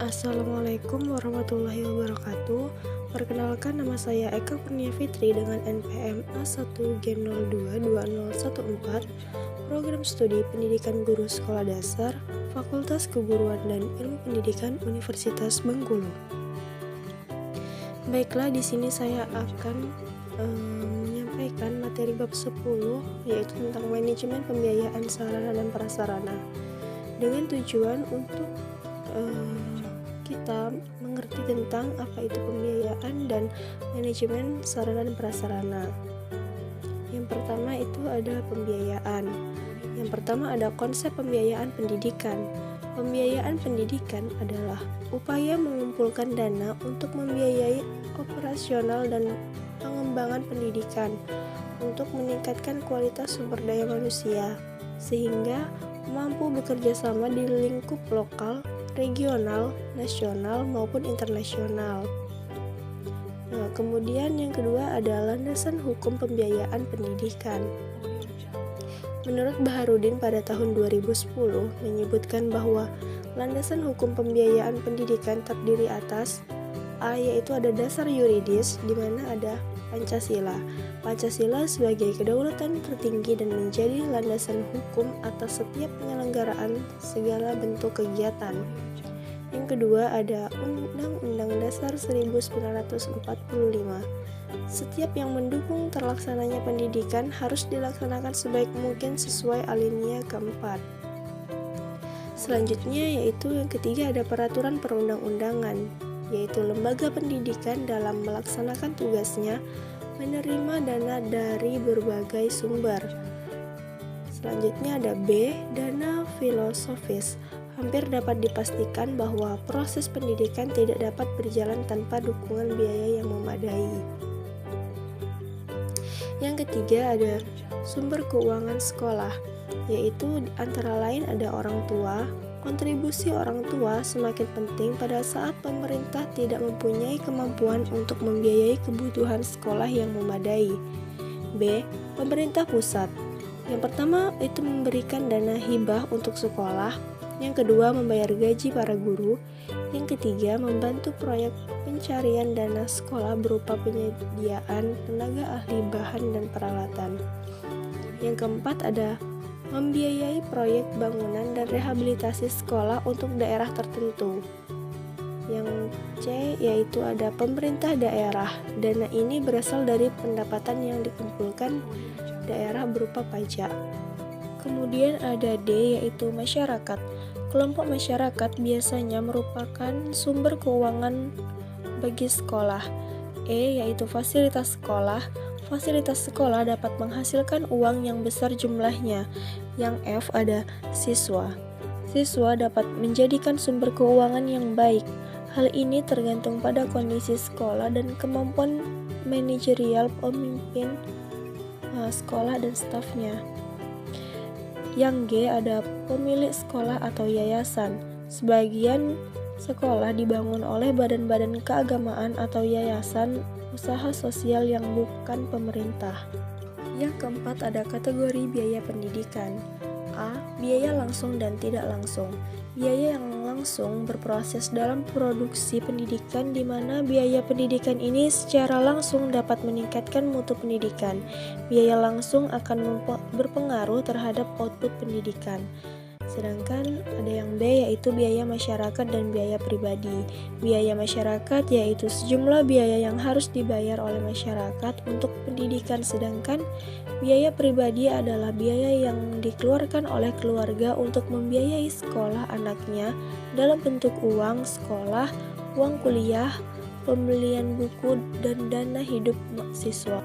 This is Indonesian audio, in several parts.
Assalamualaikum warahmatullahi wabarakatuh. Perkenalkan, nama saya Eka Kurnia Fitri dengan NPM A1G022014, Program Studi Pendidikan Guru Sekolah Dasar, Fakultas Keguruan dan Ilmu Pendidikan Universitas Bengkulu. Baiklah, di sini saya akan menyampaikan materi bab 10, yaitu tentang manajemen pembiayaan sarana dan prasarana, dengan tujuan untuk kita mengerti tentang apa itu pembiayaan dan manajemen sarana dan prasarana. Yang pertama itu ada pembiayaan. Yang pertama ada konsep pembiayaan pendidikan. Pembiayaan pendidikan adalah upaya mengumpulkan dana untuk membiayai operasional dan pengembangan pendidikan untuk meningkatkan kualitas sumber daya manusia, sehingga mampu bekerja sama di lingkup lokal, regional, nasional, maupun internasional. Nah, kemudian yang kedua ada landasan hukum pembiayaan pendidikan. Menurut Baharudin pada tahun 2010 menyebutkan bahwa landasan hukum pembiayaan pendidikan terdiri atas A, yaitu ada dasar yuridis di mana ada Pancasila. Pancasila sebagai kedaulatan tertinggi dan menjadi landasan hukum atas setiap penyelenggaraan segala bentuk kegiatan. Yang kedua ada Undang-Undang Dasar 1945. Setiap yang mendukung terlaksananya pendidikan harus dilaksanakan sebaik mungkin sesuai alinea keempat. Selanjutnya yaitu yang ketiga ada peraturan perundang-undangan, yaitu lembaga pendidikan dalam melaksanakan tugasnya menerima dana dari berbagai sumber. Selanjutnya ada B, dana filosofis. Hampir dapat dipastikan bahwa proses pendidikan tidak dapat berjalan tanpa dukungan biaya yang memadai. Yang ketiga ada sumber keuangan sekolah, yaitu antara lain ada orang tua. Kontribusi orang tua semakin penting pada saat pemerintah tidak mempunyai kemampuan untuk membiayai kebutuhan sekolah yang memadai. B, pemerintah pusat. Yang pertama itu memberikan dana hibah untuk sekolah. Yang kedua membayar gaji para guru. Yang ketiga membantu proyek pencarian dana sekolah berupa penyediaan tenaga ahli bahan dan peralatan. Yang keempat ada membiayai proyek bangunan dan rehabilitasi sekolah untuk daerah tertentu. Yang C yaitu ada pemerintah daerah. Dana ini berasal dari pendapatan yang dikumpulkan daerah berupa pajak. Kemudian ada D yaitu masyarakat. Kelompok masyarakat biasanya merupakan sumber keuangan bagi sekolah. E yaitu fasilitas sekolah. Fasilitas sekolah dapat menghasilkan uang yang besar jumlahnya. Yang F ada siswa. Siswa dapat menjadikan sumber keuangan yang baik. Hal ini tergantung pada kondisi sekolah dan kemampuan manajerial pemimpin sekolah dan stafnya. Yang G ada pemilik sekolah atau yayasan. Sebagian sekolah dibangun oleh badan-badan keagamaan atau yayasan usaha sosial yang bukan pemerintah. Yang keempat ada kategori biaya pendidikan. A. Biaya langsung dan tidak langsung. Biaya yang langsung berproses dalam produksi pendidikan di mana biaya pendidikan ini secara langsung dapat meningkatkan mutu pendidikan. Biaya langsung akan berpengaruh terhadap output pendidikan. Sedangkan ada yang B yaitu biaya masyarakat dan biaya pribadi. Biaya masyarakat yaitu sejumlah biaya yang harus dibayar oleh masyarakat untuk pendidikan, sedangkan biaya pribadi adalah biaya yang dikeluarkan oleh keluarga untuk membiayai sekolah anaknya dalam bentuk uang sekolah, uang kuliah, pembelian buku, dan dana hidup siswa.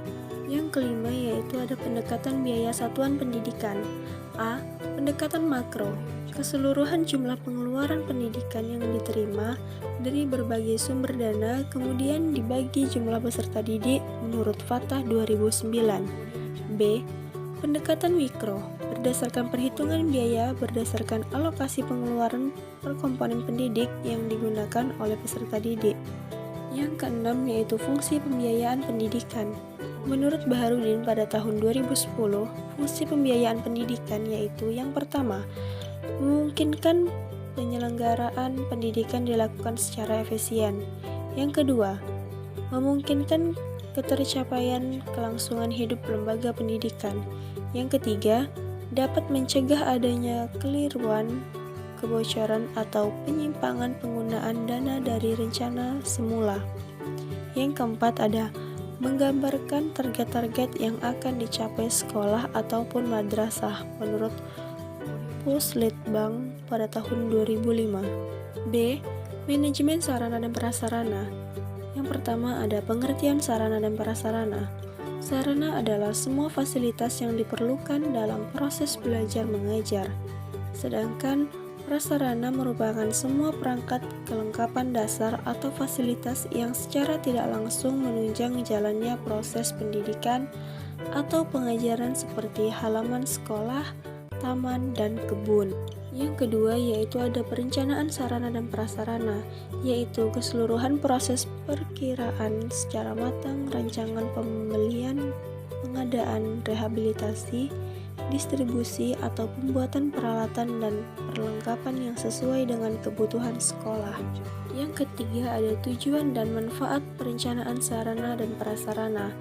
Yang kelima yaitu ada pendekatan biaya satuan pendidikan. A. Pendekatan makro. Keseluruhan jumlah pengeluaran pendidikan yang diterima dari berbagai sumber dana kemudian dibagi jumlah peserta didik menurut Fatah 2009. B. Pendekatan mikro. Berdasarkan perhitungan biaya berdasarkan alokasi pengeluaran per komponen pendidik yang digunakan oleh peserta didik. Yang keenam yaitu fungsi pembiayaan pendidikan. Menurut Baharudin pada tahun 2010, fungsi pembiayaan pendidikan yaitu yang pertama, memungkinkan penyelenggaraan pendidikan dilakukan secara efisien. Yang kedua, memungkinkan ketercapaian kelangsungan hidup lembaga pendidikan. Yang ketiga, dapat mencegah adanya keliruan, kebocoran, atau penyimpangan penggunaan dana dari rencana semula. Yang keempat ada menggambarkan target-target yang akan dicapai sekolah ataupun madrasah menurut Puslitbang pada tahun 2005. B. Manajemen sarana dan prasarana. Yang pertama ada pengertian sarana dan prasarana. Sarana adalah semua fasilitas yang diperlukan dalam proses belajar mengajar. Sedangkan prasarana merupakan semua perangkat kelengkapan dasar atau fasilitas yang secara tidak langsung menunjang jalannya proses pendidikan atau pengajaran seperti halaman sekolah, taman, dan kebun. Yang kedua yaitu ada perencanaan sarana dan prasarana, yaitu keseluruhan proses perkiraan secara matang rancangan pembelian, pengadaan, rehabilitasi, distribusi, atau pembuatan peralatan dan perlengkapan yang sesuai dengan kebutuhan sekolah. Yang ketiga ada tujuan dan manfaat perencanaan sarana dan prasarana.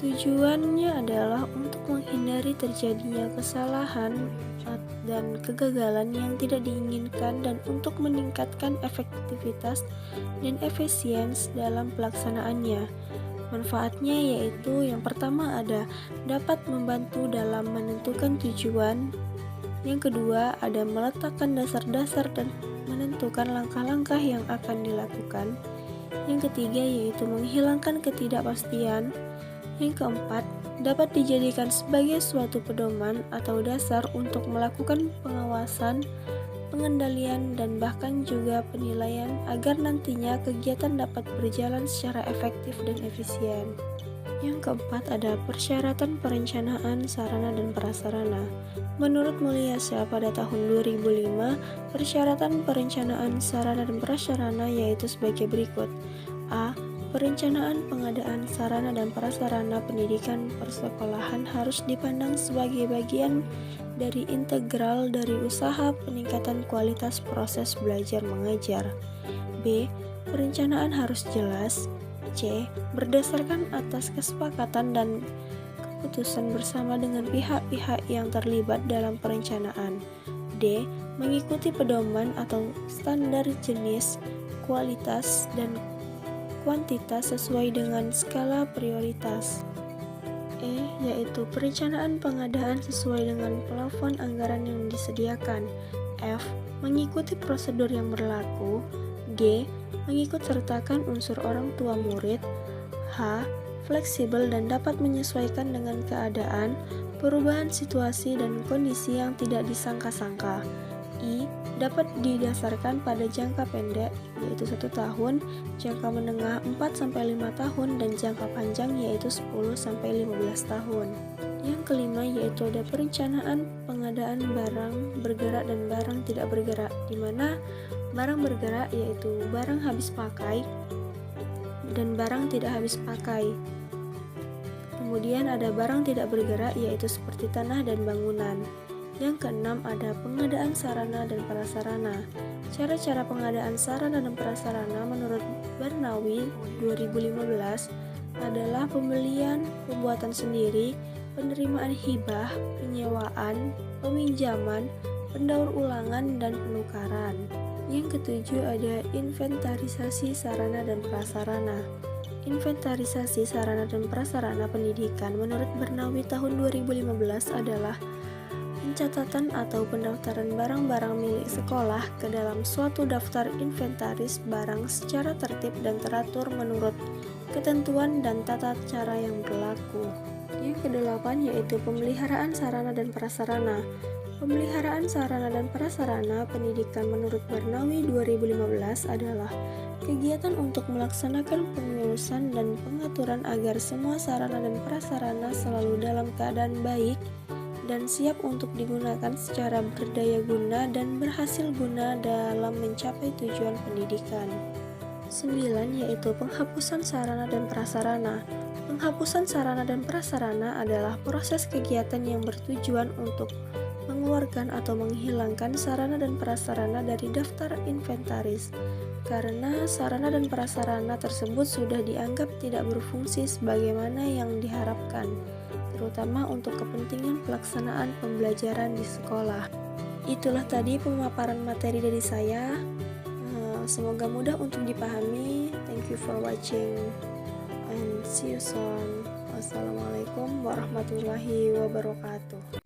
Tujuannya adalah untuk menghindari terjadinya kesalahan dan kegagalan yang tidak diinginkan dan untuk meningkatkan efektivitas dan efisiensi dalam pelaksanaannya. Manfaatnya yaitu yang pertama ada dapat membantu dalam menentukan tujuan. Yang kedua ada meletakkan dasar-dasar dan menentukan langkah-langkah yang akan dilakukan. Yang ketiga yaitu menghilangkan ketidakpastian. Yang keempat, dapat dijadikan sebagai suatu pedoman atau dasar untuk melakukan pengawasan, pengendalian, dan bahkan juga penilaian agar nantinya kegiatan dapat berjalan secara efektif dan efisien. Yang keempat ada persyaratan perencanaan sarana dan prasarana. Menurut Mulyasha pada tahun 2005, persyaratan perencanaan sarana dan prasarana yaitu sebagai berikut. A. Perencanaan pengadaan sarana dan prasarana pendidikan persekolahan harus dipandang sebagai bagian dari integral dari usaha peningkatan kualitas proses belajar mengajar. B. Perencanaan harus jelas. C. Berdasarkan atas kesepakatan dan keputusan bersama dengan pihak-pihak yang terlibat dalam perencanaan. D. Mengikuti pedoman atau standar jenis, kualitas, dan kuantitas sesuai dengan skala prioritas. E. Yaitu perencanaan pengadaan sesuai dengan plafon anggaran yang disediakan. F. Mengikuti prosedur yang berlaku. G. Mengikut sertakan unsur orang tua murid. H. Fleksibel dan dapat menyesuaikan dengan keadaan, perubahan situasi dan kondisi yang tidak disangka-sangka. I. Dapat didasarkan pada jangka pendek yaitu 1 tahun, jangka menengah 4-5 tahun, dan jangka panjang yaitu 10-15 tahun. Yang kelima yaitu ada perencanaan pengadaan barang bergerak dan barang tidak bergerak, di mana barang bergerak yaitu barang habis pakai dan barang tidak habis pakai. Kemudian ada barang tidak bergerak yaitu seperti tanah dan bangunan. Yang keenam ada pengadaan sarana dan prasarana. Cara-cara pengadaan sarana dan prasarana menurut Barnawi 2015 adalah pembelian, pembuatan sendiri, penerimaan hibah, penyewaan, peminjaman, pendaur ulangan, dan penukaran. Yang ketujuh ada inventarisasi sarana dan prasarana. Inventarisasi sarana dan prasarana pendidikan menurut Barnawi tahun 2015 adalah pencatatan atau pendaftaran barang-barang milik sekolah ke dalam suatu daftar inventaris barang secara tertib dan teratur menurut ketentuan dan tata cara yang berlaku. Yang kedelapan yaitu pemeliharaan sarana dan prasarana. Pemeliharaan sarana dan prasarana pendidikan menurut Barnawi 2015 adalah kegiatan untuk melaksanakan pengurusan dan pengaturan agar semua sarana dan prasarana selalu dalam keadaan baik dan siap untuk digunakan secara berdaya guna dan berhasil guna dalam mencapai tujuan pendidikan. 9 yaitu penghapusan sarana dan prasarana. Penghapusan sarana dan prasarana adalah proses kegiatan yang bertujuan untuk mengeluarkan atau menghilangkan sarana dan prasarana dari daftar inventaris, karena sarana dan prasarana tersebut sudah dianggap tidak berfungsi sebagaimana yang diharapkan, terutama untuk kepentingan pelaksanaan pembelajaran di sekolah. Itulah tadi pemaparan materi dari saya. Semoga mudah untuk dipahami. Thank you for watching and see you soon. Wassalamualaikum warahmatullahi wabarakatuh.